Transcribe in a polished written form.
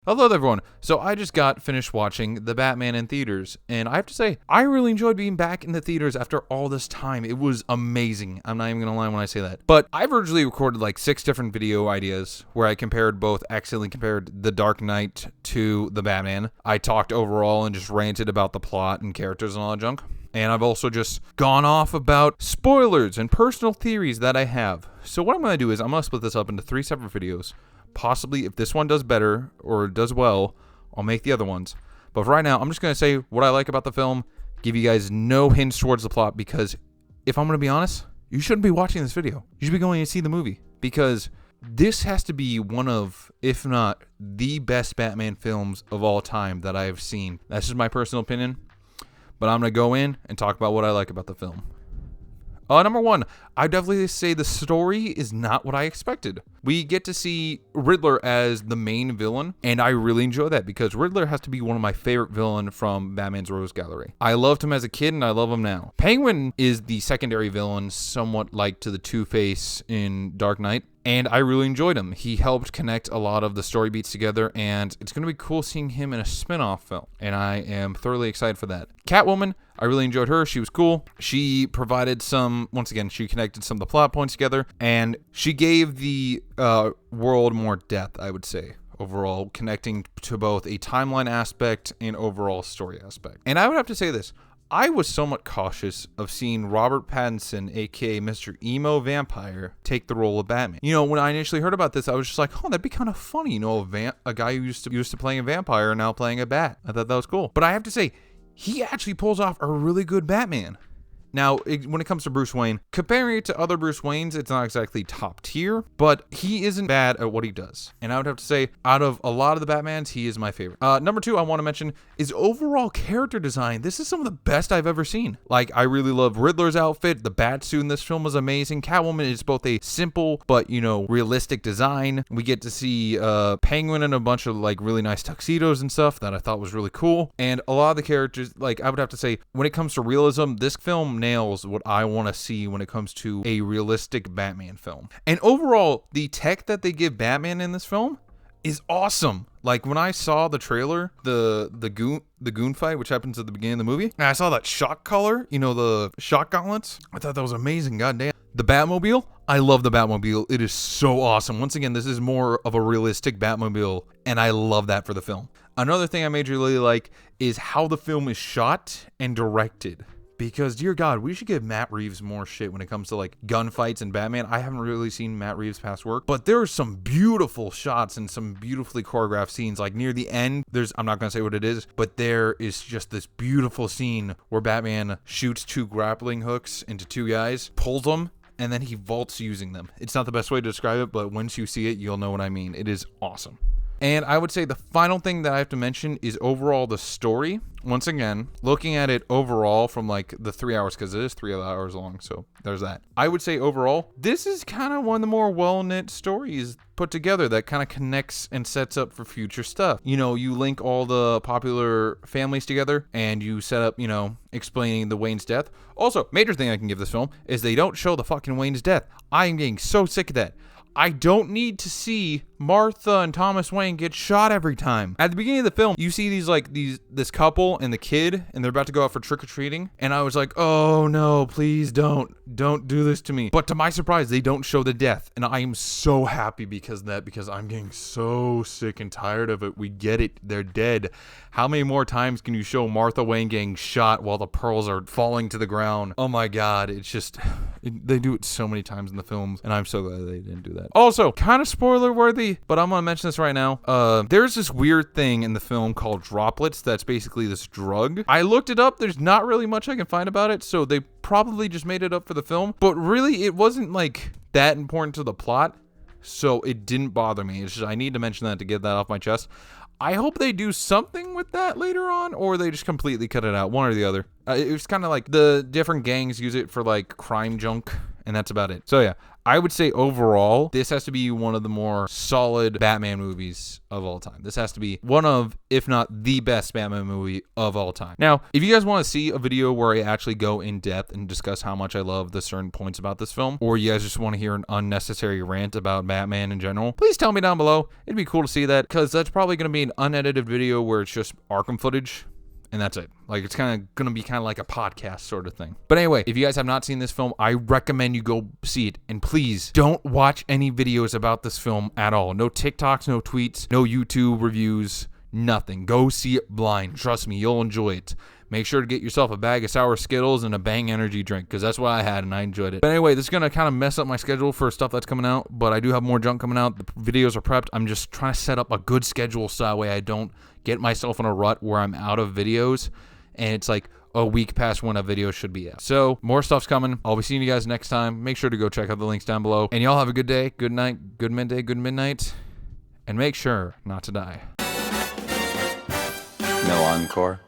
Hello everyone. So I just got finished watching The Batman in theaters, and I have to say, I really enjoyed being back in the theaters after all this time. It was amazing. I'm not even gonna lie when I say that. But I've originally recorded like 6 different video ideas where I accidentally compared The Dark Knight to The Batman. I talked overall and just ranted about the plot and characters and all that junk. And I've also just gone off about spoilers and personal theories that I have. So what I'm gonna do is I'm gonna split this up into 3 separate videos. Possibly, if this one does better or does well, I'll make the other ones. But for right now, I'm just going to say what I like about the film, give you guys no hints towards the plot, because if I'm going to be honest, you shouldn't be watching this video. You should be going to see the movie, because this has to be one of, if not the best Batman films of all time that I have seen. That's just my personal opinion, but I'm going to go in and talk about what I like about the film. Number 1, I definitely say the story is not what I expected. We get to see Riddler as the main villain, and I really enjoy that because Riddler has to be one of my favorite villains from Batman's Rogues Gallery. I loved him as a kid, and I love him now. Penguin is the secondary villain, somewhat like to the Two-Face in Dark Knight, and I really enjoyed him. He helped connect a lot of the story beats together, and it's going to be cool seeing him in a spin-off film, and I am thoroughly excited for that. Catwoman, I really enjoyed her. She was cool. She provided she connected some of the plot points together, and she gave the world more depth, I would say, overall, connecting to both a timeline aspect and overall story aspect. And I would have to say this. I was somewhat cautious of seeing Robert Pattinson, aka Mr. Emo Vampire, take the role of Batman. You know, when I initially heard about this, I was just like, oh, that'd be kind of funny. You know, a guy who used to playing a vampire and now playing a bat. I thought that was cool. But I have to say, he actually pulls off a really good Batman. Now, when it comes to Bruce Wayne, comparing it to other Bruce Waynes, it's not exactly top tier, but he isn't bad at what he does. And I would have to say, out of a lot of the Batmans, he is my favorite. Number 2 I want to mention is overall character design. This is some of the best I've ever seen. Like, I really love Riddler's outfit. The Batsuit in this film was amazing. Catwoman is both a simple but, realistic design. We get to see Penguin in a bunch of, like, really nice tuxedos and stuff that I thought was really cool. And a lot of the characters, like, I would have to say, when it comes to realism, this film nails what I want to see when it comes to a realistic Batman film. And overall, the tech that they give Batman in this film is awesome. Like, when I saw the trailer, the goon fight, which happens at the beginning of the movie, and I saw that shock collar, the shock gauntlets, I thought that was amazing. Goddamn. The Batmobile, I love the Batmobile. It is so awesome. Once again, this is more of a realistic Batmobile, and I love that for the film. Another thing I majorly like is how the film is shot and directed. Because, dear God, we should give Matt Reeves more shit when it comes to, like, gunfights and Batman. I haven't really seen Matt Reeves' past work, but there are some beautiful shots and some beautifully choreographed scenes. Like, near the end, I'm not going to say what it is, but there is just this beautiful scene where Batman shoots 2 grappling hooks into 2 guys, pulls them, and then he vaults using them. It's not the best way to describe it, but once you see it, you'll know what I mean. It is awesome. And I would say the final thing that I have to mention is overall the story. Once again, looking at it overall from like the 3 hours, because it is 3 hours long, so there's that. I would say overall, this is kind of one of the more well-knit stories put together that kind of connects and sets up for future stuff. You link all the popular families together and you set up, explaining the Wayne's death. Also, major thing I can give this film is they don't show the fucking Wayne's death. I am getting so sick of that. I don't need to see Martha and Thomas Wayne get shot every time. At the beginning of the film, you see this couple and the kid, and they're about to go out for trick-or-treating, and I was like, oh no, please don't do this to me. But to my surprise, they don't show the death, and I am so happy because I'm getting so sick and tired of it. We get it, they're dead. How many more times can you show Martha Wayne getting shot while the pearls are falling to the ground? Oh my God, it's just, they do it so many times in the films, and I'm so glad they didn't do that. Also, kind of spoiler worthy, but I'm gonna mention this right now. There's this weird thing in the film called droplets that's basically this drug. I looked it up. There's not really much I can find about it, so they probably just made it up for the film, but really it wasn't like that important to the plot, so it didn't bother me. It's just I need to mention that to get that off my chest. I hope they do something with that later on, or they just completely cut it out, one or the other. It was kind of like the different gangs use it for like crime junk and that's about it. So yeah, I would say overall, this has to be one of the more solid Batman movies of all time. This has to be one of, if not the best Batman movie of all time. Now, if you guys want to see a video where I actually go in depth and discuss how much I love the certain points about this film, or you guys just want to hear an unnecessary rant about Batman in general, please tell me down below. It'd be cool to see that, because that's probably going to be an unedited video where it's just Arkham footage. And that's it. Like, it's kind of going to be kind of like a podcast sort of thing. But anyway, if you guys have not seen this film, I recommend you go see it. And please don't watch any videos about this film at all. No TikToks, no tweets, no YouTube reviews, nothing. Go see it blind. Trust me, you'll enjoy it. Make sure to get yourself a bag of sour Skittles and a Bang energy drink, because that's what I had and I enjoyed it. But anyway, this is going to kind of mess up my schedule for stuff that's coming out, but I do have more junk coming out. The videos are prepped. I'm just trying to set up a good schedule so that way I don't get myself in a rut where I'm out of videos and it's like a week past when a video should be out. So more stuff's coming. I'll be seeing you guys next time. Make sure to go check out the links down below. And y'all have a good day, good night, good midday, good midnight, and make sure not to die. No encore.